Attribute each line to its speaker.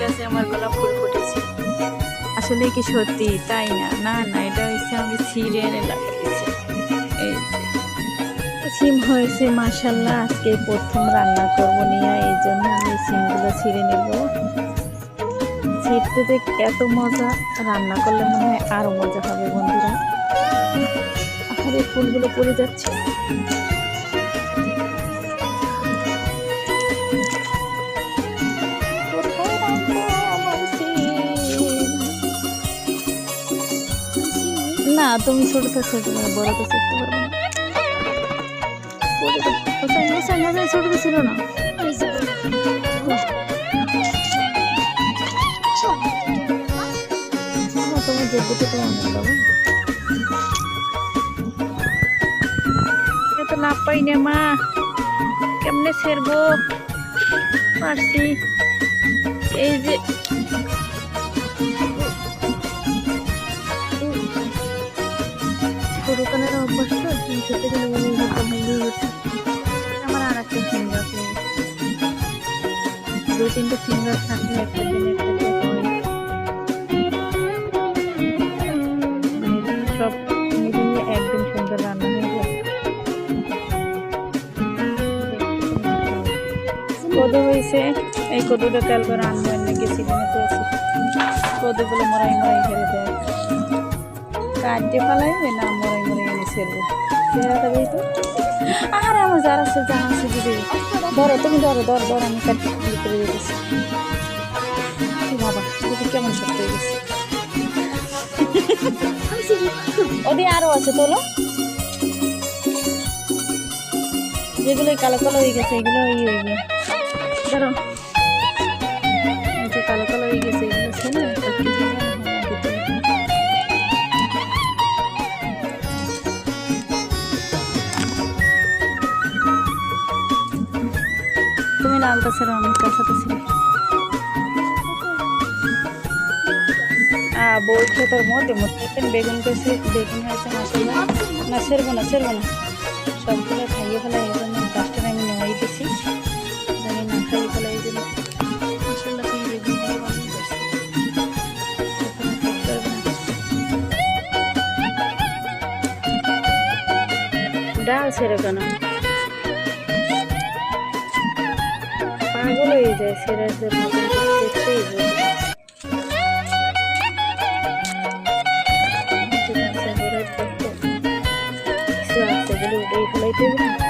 Speaker 1: গাছে আমার গোলাপ ফুল ফুটেছে। আসলে কি সত্যি? তাই না? না না, এটা হচ্ছে আমি ছিঁড়ে এনে লাগিয়েছি। এই যে সিম হয়েছে মাশাল্লাহ। আজকে প্রথম রান্না করবো নিয়ে, এই জন্য আমি সিমগুলো ছিঁড়ে নেব। ছিঁড়তে যে এত মজা, রান্না করলে মনে হয় আরো মজা হবে বন্ধুরা। আর এই ফুলগুলো পড়ে যাচ্ছে। না, তুমি ছোট তো ছোট, বড় তো শিখতে পারবো না। ছোট তো ছিল না। তোমার যোগ্যতা তো অনেক বাবা। তো লাভ পাই না মা, কেমনে ছেড়বো? পারছি। এই যে ছোটকালের অভ্যাস তো, খেতে গেলে আমার আর একটা ফিঙ্গার, 2-3টে ফিঙ্গার থাকলে একটা দিনে সব মিলিয়ে একদিন সুন্দর রান্না হয়ে যায়। কদু হয়েছে, এই কদুটা তেল করে রান্না এনে গেছি কদুগুলো মরাই মরাই হেরে দেয়, কাটতে ফেলাইবে না, মরাই মরাই এনে ছেড়বে। চেহারাটা বেশ তো। আর আমার যারা আছে যা আছে দিদি, ধরো তুমি, ধরো ধরো ধরো, আমি কাটতে করে দিতেছি। বাবা দিদি কেমন সত্যি হয়ে গেছে। ওদি আরো আছে, তোলো। যেগুলো কালো কালো হয়ে গেছে এগুলো হইবে, ধরো। যে কালো কালো হয়ে গেছে এগুলো ছেলে তুমি লালটা ছেড়ো, আমি কাঁচাটা ছেড়ে। বই খেতার মধ্যে মধ্যে বেগুন করেছে, বেগুন হয়েছে মাসাল্লাহ। না ছেড়বো না, ছেড়বো না, সবগুলো খাইয়ে ফেলা। এই জন্য গাছটা আমি নেওয়াই দিছি, আমি না খাইয়ে ফেলা। এই জন্য মাসাল্লাহ তুমি বেগুন ডাল ছেড়ে কেন? পাগল হয়ে যায় ছেড়ার জন্য, দেখতেই কিছু আছে, উঠেই ফেলাইতে হবে না।